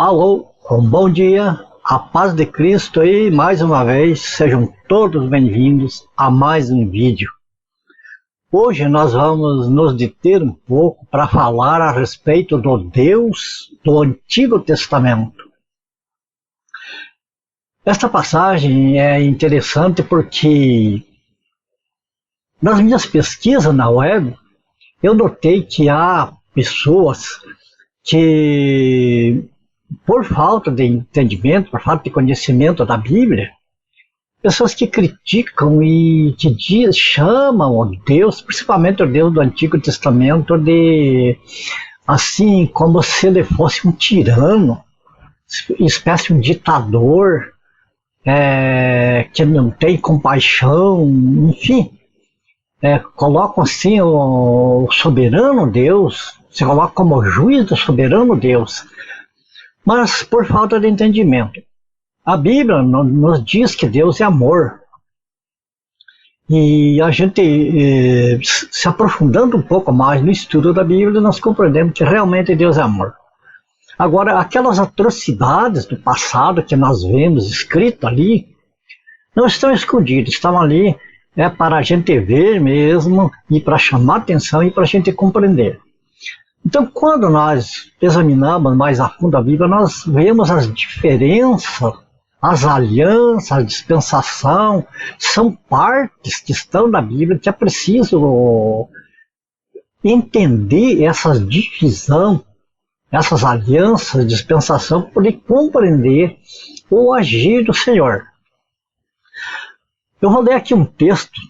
Alô, um bom dia, a paz de Cristo e mais uma vez sejam todos bem-vindos a mais um vídeo. Hoje nós vamos nos deter um pouco para falar a respeito do Deus do Antigo Testamento. Esta passagem é interessante porque nas minhas pesquisas na web eu notei que há pessoas que, por falta de entendimento, por falta de conhecimento da Bíblia, pessoas que criticam e que chamam o Deus, principalmente o Deus do Antigo Testamento, de assim como se ele fosse um tirano, espécie de um ditador, que não tem compaixão, enfim. Colocam assim o soberano Deus, se coloca como juiz do soberano Deus, mas por falta de entendimento. A Bíblia nos diz que Deus é amor. E a gente, se aprofundando um pouco mais no estudo da Bíblia, nós compreendemos que realmente Deus é amor. Agora, aquelas atrocidades do passado que nós vemos escrito ali, não estão escondidas, estão ali para a gente ver mesmo, e para chamar atenção e para a gente compreender. Então, quando nós examinamos mais a fundo a Bíblia, nós vemos as diferenças, as alianças, a dispensação, são partes que estão na Bíblia que é preciso entender essa divisão, essas alianças, dispensação, para poder compreender o agir do Senhor. Eu vou ler aqui um texto,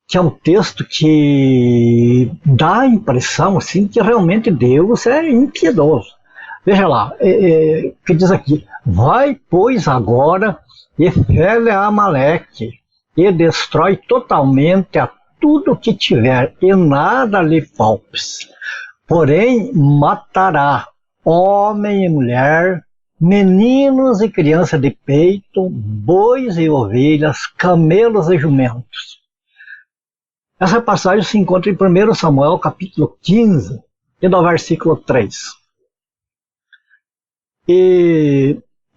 que é um texto que dá a impressão assim, que realmente Deus é impiedoso. Veja lá, que diz aqui: vai, pois, agora e fere a Amaleque, e destrói totalmente a tudo que tiver, e nada lhe faltes. Porém, matará homem e mulher, meninos e crianças de peito, bois e ovelhas, camelos e jumentos. Essa passagem se encontra em 1 Samuel, capítulo 15, e no versículo 3.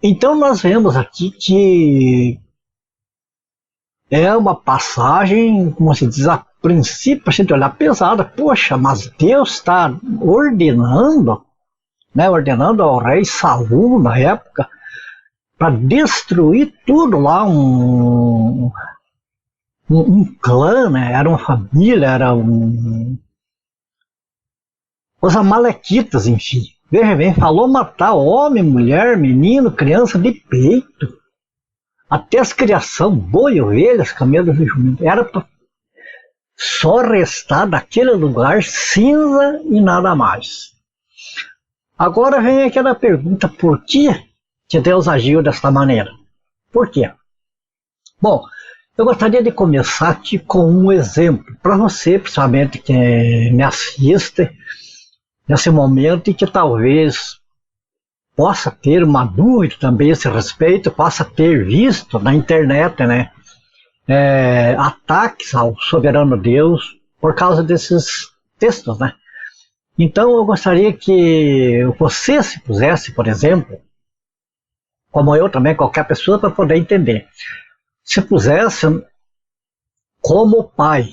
Então nós vemos aqui que é uma passagem, como se diz, a princípio a gente olhar pesada. Poxa, mas Deus está ordenando ao rei Saul na época, para destruir tudo lá, um clã, né? Era uma família, os amalequitas, enfim. Veja bem, falou matar homem, mulher, menino, criança de peito, até as criação, boi, ovelhas, camelos e jumentos. Era para só restar daquele lugar cinza e nada mais. Agora vem aquela pergunta: por que Deus agiu desta maneira? Por quê? Bom, eu gostaria de começar aqui com um exemplo, para você, principalmente que me assiste nesse momento e que talvez possa ter uma dúvida também a esse respeito, possa ter visto na internet, né, ataques ao soberano Deus por causa desses textos, né? Então eu gostaria que você se pusesse, por exemplo, como eu também, qualquer pessoa, para poder entender, se pusesse como pai.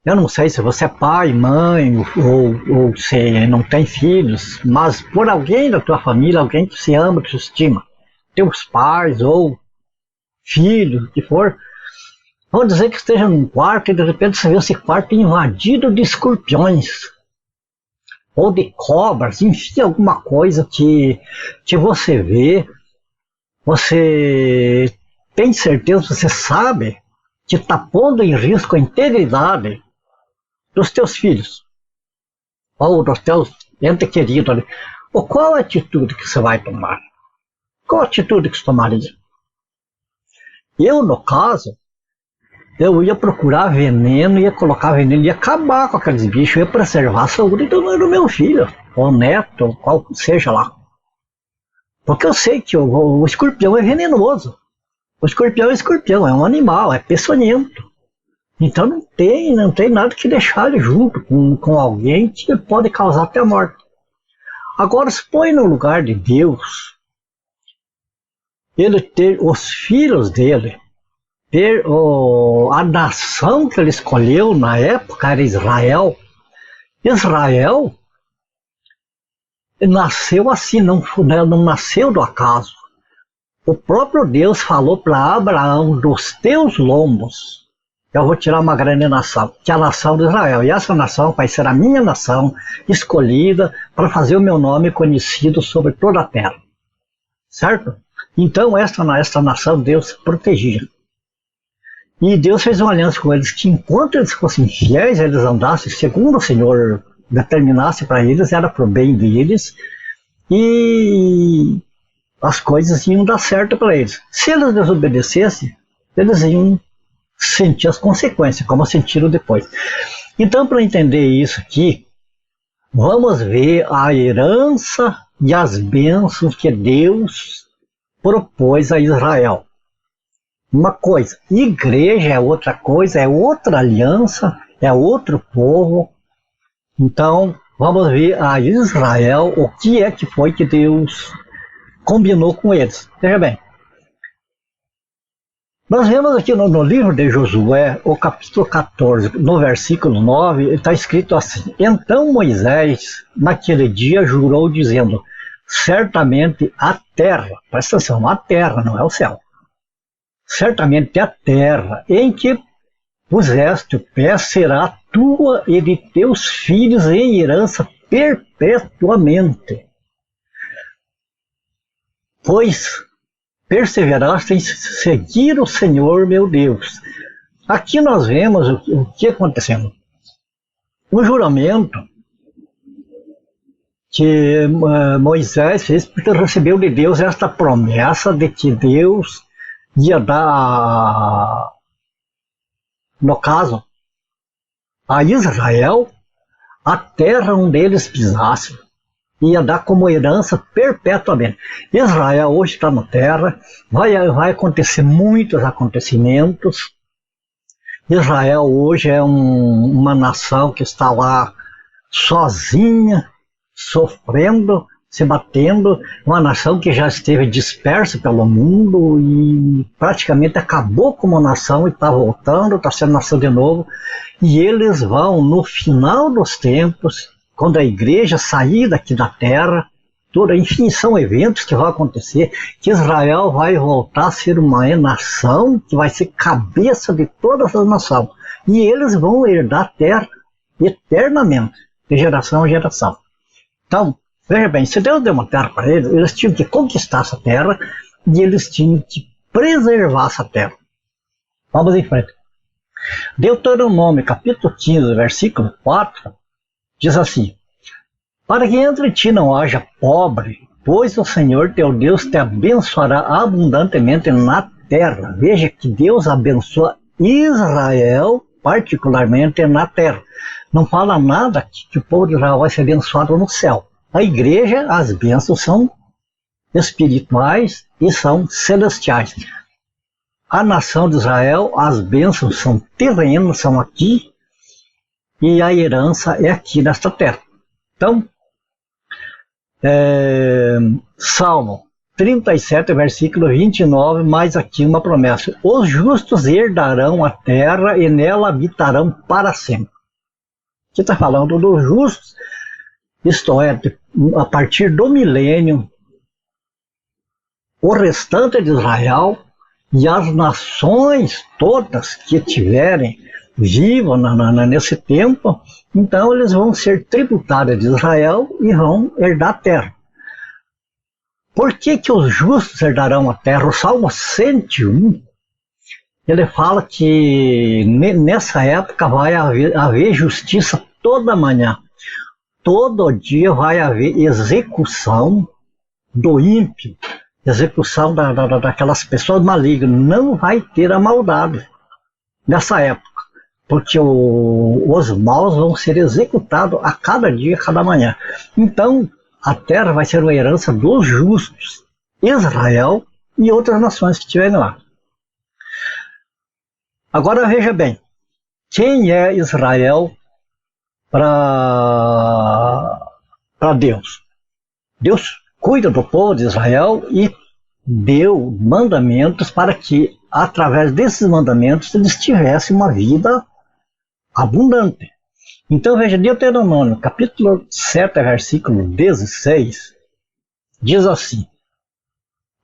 Eu não sei se você é pai, mãe, ou se não tem filhos, mas por alguém da tua família, alguém que se ama, que se estima, teus pais ou filhos, o que for, vamos dizer que esteja num quarto e de repente você vê esse quarto invadido de escorpiões, ou de cobras, enfim, alguma coisa que você vê, você tem certeza, você sabe que está pondo em risco a integridade dos teus filhos, ou dos teus entes queridos ali. Ou qual a atitude que você vai tomar? Qual a atitude que você tomaria? Eu, no caso, eu ia procurar veneno, ia colocar veneno, ia acabar com aqueles bichos, ia preservar a saúde do meu filho, ou neto, ou qual seja lá. Porque eu sei que o escorpião é venenoso. O escorpião é escorpião, é um animal, é peçonhento. Então não tem nada que deixar ele junto com alguém que pode causar até a morte. Agora se põe no lugar de Deus. ele ter os filhos dele, ter a nação que ele escolheu na época era Israel. Israel nasceu assim, não nasceu do acaso. O próprio Deus falou para Abraão: dos teus lombos eu vou tirar uma grande nação, que é a nação de Israel. E essa nação vai ser a minha nação escolhida para fazer o meu nome conhecido sobre toda a terra. Certo? Então esta nação Deus protegia. E Deus fez uma aliança com eles que enquanto eles fossem fiéis, eles andassem segundo o Senhor determinasse para eles, era para o bem deles, e as coisas iam dar certo para eles. Se eles desobedecessem, eles iam sentir as consequências, como sentiram depois. Então, para entender isso aqui, vamos ver a herança e as bênçãos que Deus propôs a Israel. Uma coisa, igreja é outra coisa, é outra aliança, é outro povo. Então, vamos ver a Israel, o que é que foi que Deus combinou com eles. Veja bem, nós vemos aqui no livro de Josué, o capítulo 14, no versículo 9, está escrito assim: então Moisés, naquele dia, jurou dizendo: certamente a terra, presta atenção, a terra, não é o céu, certamente a terra em que puseste o pé será tua e de teus filhos em herança perpetuamente, pois perseveraste em seguir o Senhor meu Deus. Aqui nós vemos o que aconteceu. Um juramento que Moisés fez porque recebeu de Deus esta promessa de que Deus ia dar, no caso, a Israel a terra onde eles pisassem, ia dar como herança perpetuamente. Israel hoje está na terra, vai acontecer muitos acontecimentos. Israel hoje é uma nação que está lá sozinha, sofrendo, se batendo, uma nação que já esteve dispersa pelo mundo e praticamente acabou como nação e está voltando, está sendo nação de novo. E eles vão, no final dos tempos, quando a igreja sair daqui da terra, enfim, são eventos que vão acontecer, que Israel vai voltar a ser uma nação, que vai ser cabeça de todas as nações. E eles vão herdar a terra eternamente, de geração em geração. Então, veja bem, se Deus deu uma terra para eles, eles tinham que conquistar essa terra e eles tinham que preservar essa terra. Vamos em frente. Deuteronômio, capítulo 15, versículo 4, diz assim: para que entre ti não haja pobre, pois o Senhor teu Deus te abençoará abundantemente na terra. Veja que Deus abençoa Israel particularmente na terra. Não fala nada que o povo de Israel vai ser abençoado no céu. A igreja, as bênçãos são espirituais e são celestiais. A nação de Israel, as bênçãos são terrenas, são aqui, e a herança é aqui nesta terra. Então, Salmo 37, versículo 29, mais aqui uma promessa: os justos herdarão a terra e nela habitarão para sempre. Aqui está falando dos justos, isto é, a partir do milênio, o restante de Israel e as nações todas que estiverem vivas nesse tempo, então eles vão ser tributários de Israel e vão herdar a terra. Por que os justos herdarão a terra? O Salmo 101, ele fala que nessa época vai haver justiça toda manhã. Todo dia vai haver execução do ímpio, execução daquelas pessoas malignas. Não vai ter a maldade nessa época, porque os maus vão ser executados a cada dia, a cada manhã. Então, a terra vai ser uma herança dos justos, Israel e outras nações que estiverem lá. Agora veja bem, quem é Israel para Deus? Deus cuida do povo de Israel e deu mandamentos para que, através desses mandamentos, eles tivessem uma vida abundante. Então veja, Deuteronômio, capítulo 7, versículo 16, diz assim: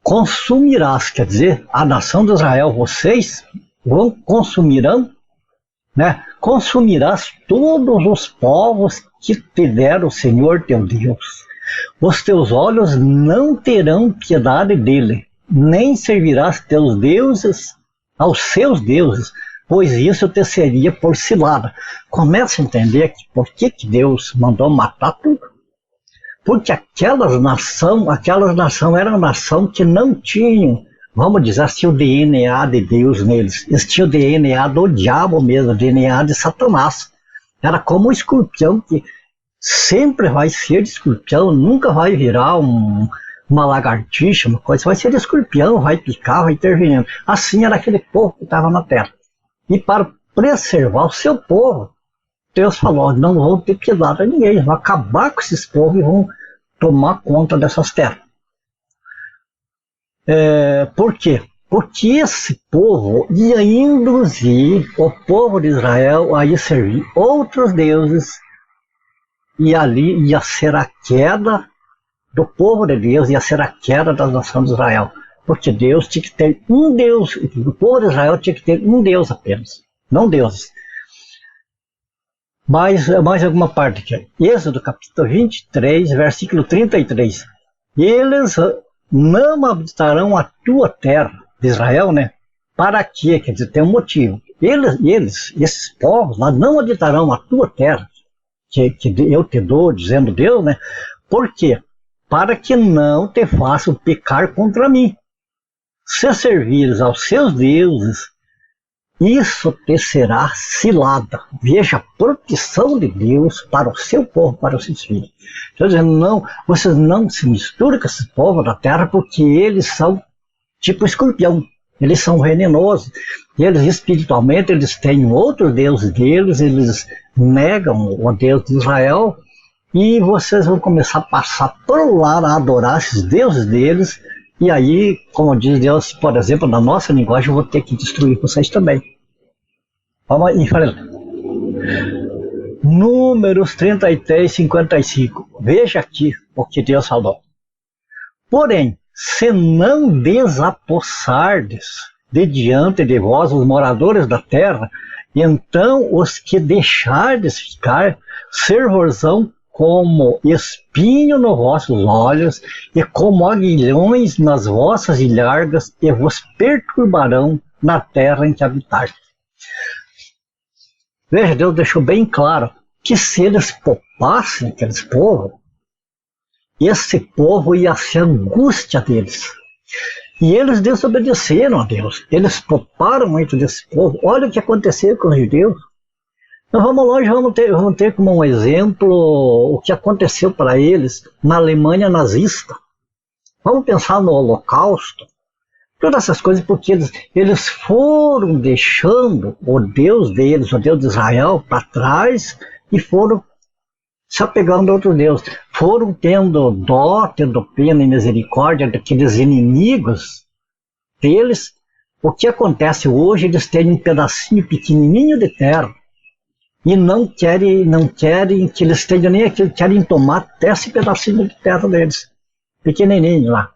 consumirás, quer dizer, a nação de Israel, vocês consumirão, né? Consumirás todos os povos que te der o Senhor teu Deus. Os teus olhos não terão piedade dele, nem servirás teus deuses aos seus deuses, pois isso te seria por cilada. Começa a entender que por que Deus mandou matar tudo? Porque aquelas nações eram uma nação que não tinham, vamos dizer assim, o DNA de Deus neles. Eles tinham o DNA do diabo mesmo, o DNA de Satanás. Era como o escorpião, que sempre vai ser de escorpião, nunca vai virar uma lagartixa, uma coisa, vai ser de escorpião, vai picar, vai ter veneno. Assim era aquele povo que estava na terra. E para preservar o seu povo, Deus falou: não vão ter piedade a ninguém, vão acabar com esses povos e vão tomar conta dessas terras. Por quê? Porque esse povo ia induzir o povo de Israel a ir servir outros deuses, e ali ia ser a queda do povo de Deus, ia ser a queda da nação de Israel. Porque Deus tinha que ter um Deus, o povo de Israel tinha que ter um Deus apenas, não deuses. Mais alguma parte aqui. Êxodo capítulo 23, versículo 33. Eles não habitarão a tua terra, de Israel, né? Para quê? Quer dizer, tem um motivo. Esses povos lá, não habitarão a tua terra, que eu te dou, dizendo Deus, né? Por quê? Para que não te façam pecar contra mim. Se servires aos seus deuses, isso te será cilada. Veja a proteção de Deus para o seu povo, para os seus filhos. Estou dizendo, não, vocês não se misturam com esses povos da terra, porque eles são tipo escorpião. Eles são venenosos. Eles espiritualmente, eles têm outro Deus deles, eles negam o Deus de Israel, e vocês vão começar a passar por lá a adorar esses deuses deles. E aí, como diz Deus, por exemplo, na nossa linguagem, eu vou ter que destruir vocês também. Vamos em frente. Números 33, 55. Veja aqui o que Deus falou. Porém, se não desapossardes de diante de vós os moradores da terra, então os que deixardes ficar ser-vos-ão como espinho nos vossos olhos e como aguilhões nas vossas ilhargas, e vos perturbarão na terra em que habitardes. Veja, Deus deixou bem claro que se eles poupassem aqueles povos, esse povo ia ser a angústia deles. E eles desobedeceram a Deus. Eles pouparam muito desse povo. Olha o que aconteceu com os judeus. Então vamos longe, vamos ter como um exemplo o que aconteceu para eles na Alemanha nazista. Vamos pensar no Holocausto. Todas essas coisas, porque eles foram deixando o Deus deles, o Deus de Israel, para trás, e foram se apegando a outro Deus. Foram tendo dó, tendo pena e misericórdia daqueles inimigos deles. O que acontece hoje, eles têm um pedacinho pequenininho de terra, e não querem que eles tenham nem aquilo, querem tomar até esse pedacinho de terra deles, pequenininho lá.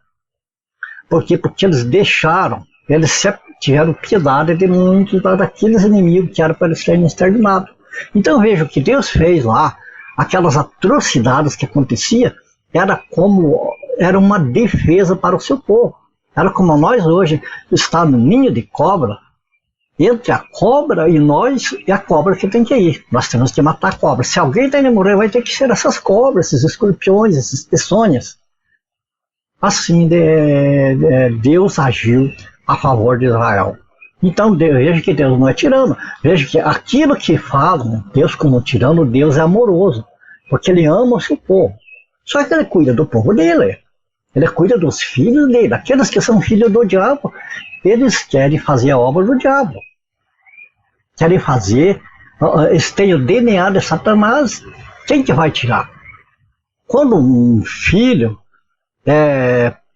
Por quê? Porque eles deixaram, eles tiveram piedade de muitos daqueles inimigos que eram para eles serem exterminados. Então veja o que Deus fez lá, aquelas atrocidades que aconteciam, era uma defesa para o seu povo. Era como nós hoje, está no ninho de cobra, entre a cobra e nós, é a cobra que tem que ir. Nós temos que matar a cobra. Se alguém tem que morrer, vai ter que ser essas cobras, esses escorpiões, essas peçonhas. Assim Deus agiu a favor de Israel. Então veja que Deus não é tirano. Veja que aquilo que falam, Deus como tirano, Deus é amoroso. Porque Ele ama o seu povo. Só que Ele cuida do povo dele. Ele cuida dos filhos dele. Aqueles que são filhos do diabo, eles querem fazer a obra do diabo. Querem fazer, eles têm o DNA de Satanás. Quem que vai tirar? Quando um filho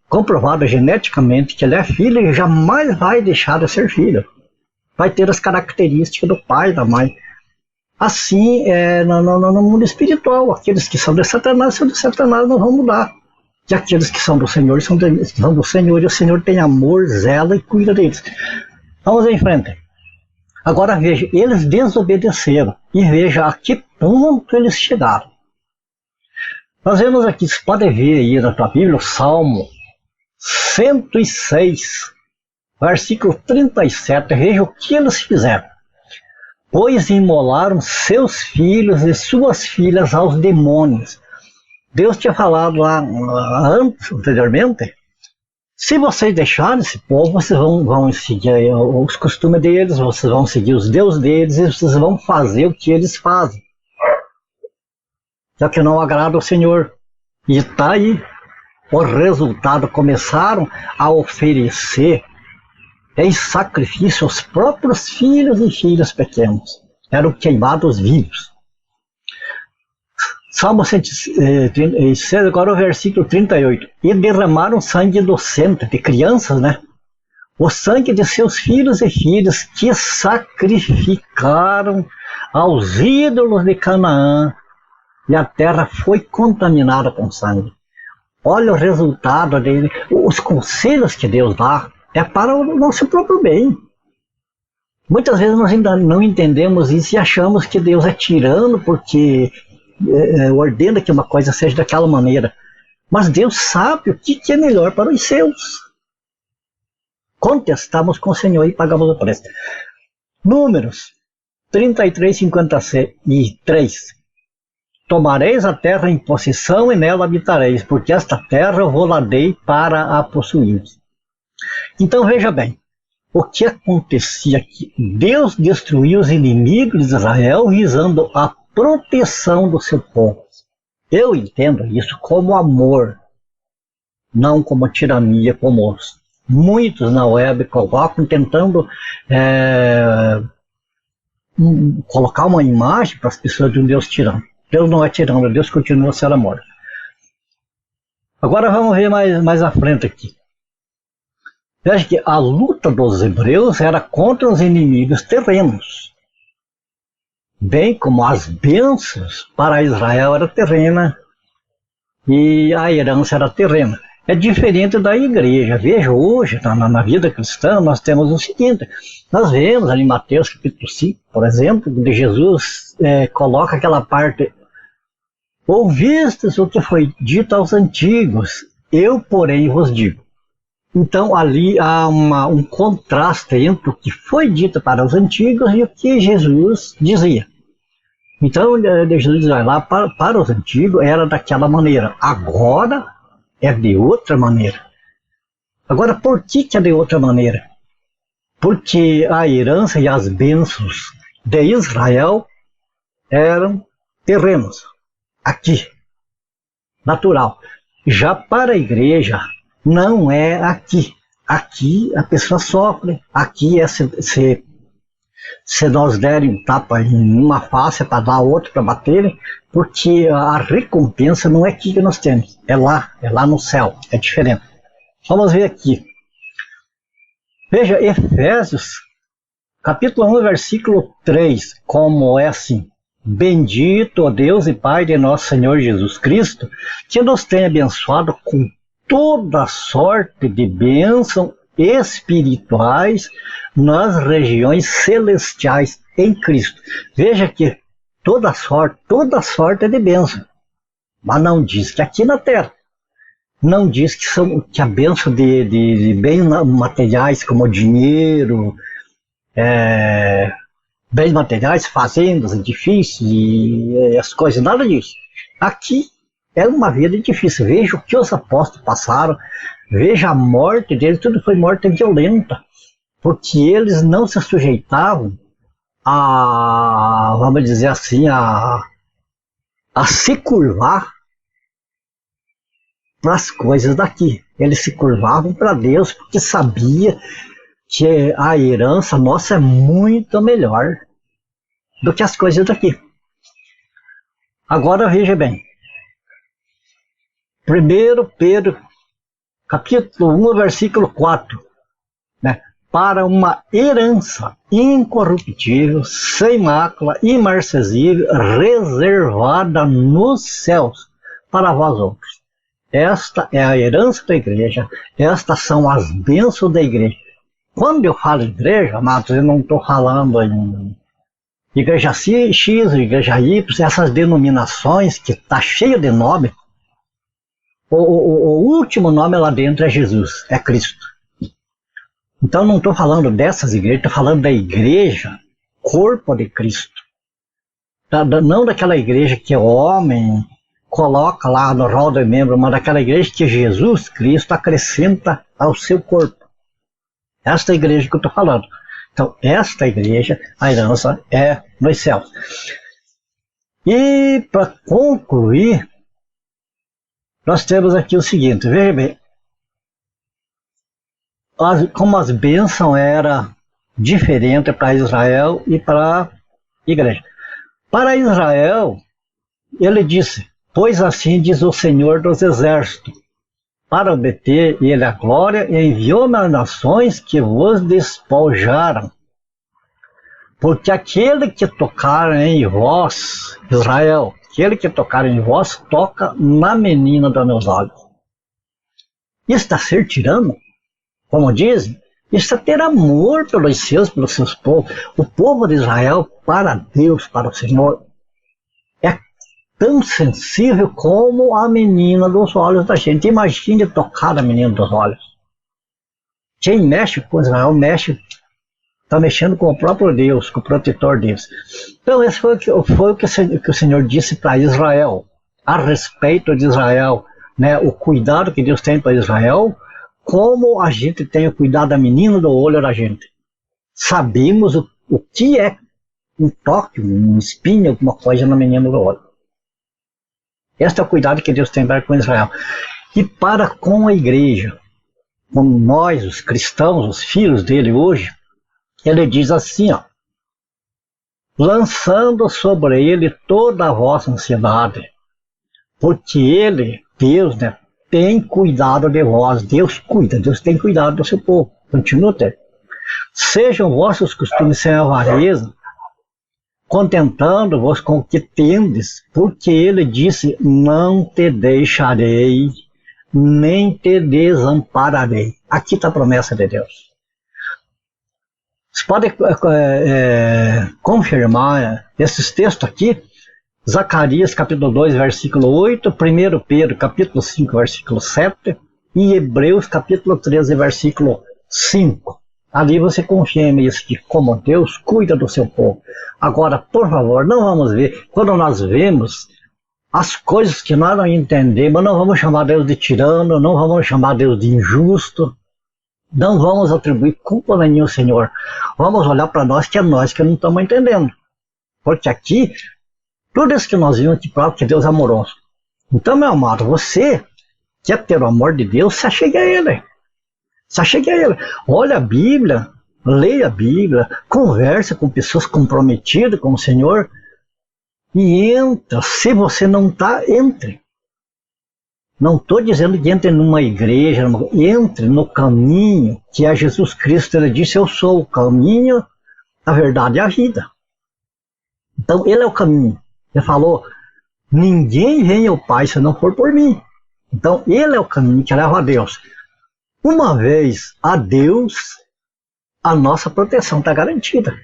comprovado geneticamente que ele é filho e jamais vai deixar de ser filho. Vai ter as características do pai e da mãe. Assim, no mundo espiritual, aqueles que são de Satanás não vão mudar. E aqueles que são do Senhor são do Senhor, e o Senhor tem amor, zela e cuida deles. Vamos em frente. Agora veja, eles desobedeceram, e veja a que ponto eles chegaram. Nós vemos aqui, você pode ver aí na tua Bíblia, o Salmo 106, versículo 37, veja o que eles fizeram. Pois imolaram seus filhos e suas filhas aos demônios. Deus tinha falado lá anteriormente, se vocês deixarem esse povo, vocês vão seguir os costumes deles, vocês vão seguir os deuses deles, e vocês vão fazer o que eles fazem. Já que não agrada ao Senhor. E está aí o resultado. Começaram a oferecer em sacrifício os próprios filhos e filhas pequenos. Eram queimados vivos. Salmo 106, agora o versículo 38. E derramaram sangue inocente de crianças, né? O sangue de seus filhos e filhas que sacrificaram aos ídolos de Canaã. E a terra foi contaminada com sangue. Olha o resultado dele. Os conselhos que Deus dá é para o nosso próprio bem. Muitas vezes nós ainda não entendemos isso e achamos que Deus é tirano porque ordena que uma coisa seja daquela maneira. Mas Deus sabe o que é melhor para os seus. Contestamos com o Senhor e pagamos o preço. Números 33:53. Tomareis a terra em possessão e nela habitareis, porque esta terra eu vou lá dei para a possuir. Então veja bem, o que acontecia aqui? Deus destruiu os inimigos de Israel visando a proteção do seu povo. Eu entendo isso como amor, não como tirania, como muitos na web colocam, tentando colocar uma imagem para as pessoas de um Deus tirano. Deus não é tirano, Deus continua a ser amor. Agora vamos ver mais à frente aqui. Veja que a luta dos hebreus era contra os inimigos terrenos, bem como as bênçãos para Israel era terrena e a herança era terrena. É diferente da igreja. Veja, hoje, na vida cristã, nós temos o seguinte, nós vemos ali em Mateus capítulo 5, por exemplo, onde Jesus coloca aquela parte: ouvistes o que foi dito aos antigos, eu, porém, vos digo. Então, ali há um contraste entre o que foi dito para os antigos e o que Jesus dizia. Então, Jesus vai lá, para os antigos era daquela maneira, agora é de outra maneira. Agora, por que é de outra maneira? Porque a herança e as bênçãos de Israel eram terrenos, aqui, natural. Já para a igreja, não é aqui. Aqui a pessoa sofre, aqui é se nós derem um tapa em uma face para dar outra para bater, porque a recompensa não é aqui que nós temos, é lá no céu, é diferente. Vamos ver aqui. Veja, Efésios, capítulo 1, versículo 3, como é assim: bendito ó Deus e Pai de nosso Senhor Jesus Cristo, que nos tem abençoado com toda sorte de bênção espirituais nas regiões celestiais em Cristo. Veja que toda sorte é de bênção, mas não diz que aqui na terra. Não diz que a bênção de bens materiais como dinheiro, bens materiais, fazendas, edifícios e as coisas, nada disso. Aqui é uma vida difícil. Veja o que os apóstolos passaram, veja a morte deles, tudo foi morte violenta, porque eles não se sujeitavam a, vamos dizer assim, a se curvar para as coisas daqui. Eles se curvavam para Deus porque sabia que a herança nossa é muito melhor do que as coisas daqui. Agora veja bem, 1 Pedro capítulo 1, versículo 4, né? Para uma herança incorruptível, sem mácula, imarcessível, reservada nos céus para vós outros. Esta é a herança da igreja, estas são as bênçãos da igreja. Quando eu falo igreja, amados, eu não estou falando em igreja X, igreja Y, essas denominações que está cheio de nome. O último nome lá dentro é Jesus, é Cristo. Então não estou falando dessas igrejas, estou falando da igreja, corpo de Cristo. Não daquela igreja que o homem coloca lá no rol de membro, mas daquela igreja que Jesus Cristo acrescenta ao seu corpo. Esta é a igreja que eu estou falando. Então, esta igreja, a herança é nos céus. E para concluir, nós temos aqui o seguinte, veja bem, como as bênçãos eram diferentes para Israel e para a igreja. Para Israel, ele disse, pois assim diz o Senhor dos Exércitos, para obter ele a glória, enviou-me às nações que vos despojaram. Porque aquele que tocar em vós, Israel, aquele que tocar em vós, toca na menina dos meus olhos. Isso está ser tirano? Como dizem, isso é ter amor pelos seus povos. O povo de Israel, para Deus, para o Senhor, é tão sensível como a menina dos olhos da gente. Imagine tocar a menina dos olhos. Quem mexe com Israel, está mexendo com o próprio Deus, com o protetor deles. Então, esse foi o que o Senhor disse para Israel, a respeito de Israel, né? O cuidado que Deus tem para Israel, como a gente tem o cuidado da menina do olho da gente. Sabemos o que é um toque, um espinho, alguma coisa na menina do olho. Este é o cuidado que Deus tem para com Israel. E para com a igreja, como nós, os cristãos, os filhos dele hoje, ele diz assim, ó, lançando sobre ele toda a vossa ansiedade, porque ele, Deus, né, tem cuidado de vós. Deus cuida, Deus tem cuidado do seu povo. Continua tendo. Sejam vossos costumes sem avareza, contentando-vos com o que tendes, porque ele disse, não te deixarei, nem te desampararei. Aqui está a promessa de Deus. Você pode confirmar esses textos aqui, Zacarias capítulo 2, versículo 8, 1 Pedro capítulo 5, versículo 7 e Hebreus capítulo 13, versículo 5. Ali você confirma isso, de como Deus cuida do seu povo. Agora, por favor, não vamos ver, quando nós vemos as coisas que nós não entendemos, não vamos chamar Deus de tirano, não vamos chamar Deus de injusto, não vamos atribuir culpa nenhuma ao Senhor. Vamos olhar para nós que não estamos entendendo. Porque aqui, tudo isso que nós vimos aqui prova que Deus é amoroso. Então, meu amado, você quer ter o amor de Deus, se achegue a Ele. Se achegue a Ele. Olha a Bíblia, leia a Bíblia, converse com pessoas comprometidas com o Senhor e entra. Se você não está, entre. Não estou dizendo que entre numa igreja, entre no caminho que é Jesus Cristo. Ele disse, eu sou o caminho, a verdade e a vida. Então, Ele é o caminho. Ele falou, ninguém vem ao Pai se não for por mim. Então, Ele é o caminho que leva a Deus. Uma vez a Deus, a nossa proteção está garantida.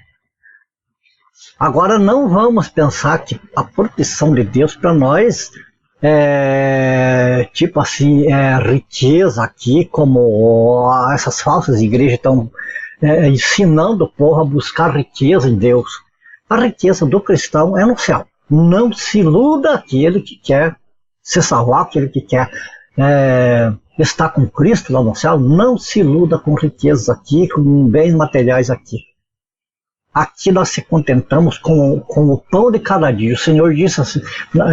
Agora, não vamos pensar que a proteção de Deus para nós tipo assim, riqueza aqui, como essas falsas igrejas estão ensinando o povo a buscar riqueza em Deus. A riqueza do cristão é no céu. Não se iluda aquele que quer se salvar, aquele que quer estar com Cristo lá no céu. Não se iluda com riquezas aqui, com bens materiais aqui. Aqui nós se contentamos com o pão de cada dia. O Senhor disse assim,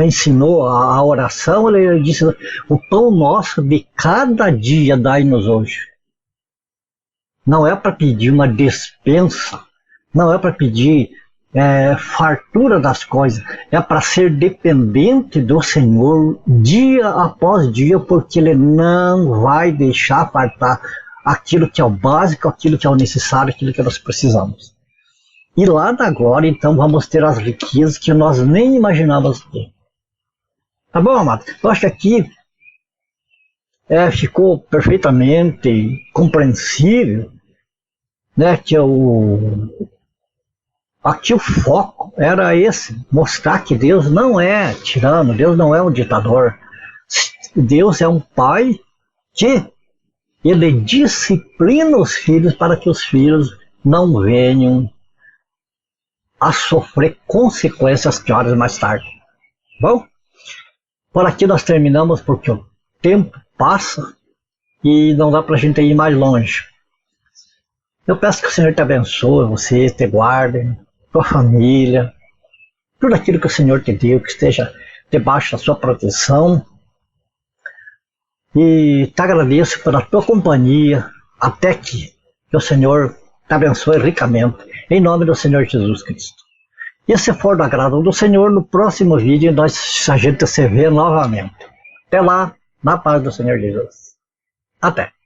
ensinou a oração, Ele disse, o pão nosso de cada dia dai-nos hoje. Não é para pedir uma despensa, não é para pedir fartura das coisas, é para ser dependente do Senhor dia após dia, porque Ele não vai deixar faltar aquilo que é o básico, aquilo que é o necessário, aquilo que nós precisamos. E lá na glória, então, vamos ter as riquezas que nós nem imaginávamos ter. Tá bom, amado? Eu acho que aqui ficou perfeitamente compreensível, né, que aqui o foco era esse, mostrar que Deus não é tirano, Deus não é um ditador. Deus é um pai que Ele disciplina os filhos para que os filhos não venham a sofrer consequências piores mais tarde. Bom, por aqui nós terminamos porque o tempo passa e não dá para a gente ir mais longe. Eu peço que o Senhor te abençoe, você te guarde, tua família, tudo aquilo que o Senhor te deu, que esteja debaixo da sua proteção. E te agradeço pela tua companhia, até que o Senhor te abençoe ricamente, em nome do Senhor Jesus Cristo. E se for do agrado do Senhor, no próximo vídeo a gente se vê novamente. Até lá, na paz do Senhor Jesus. Até!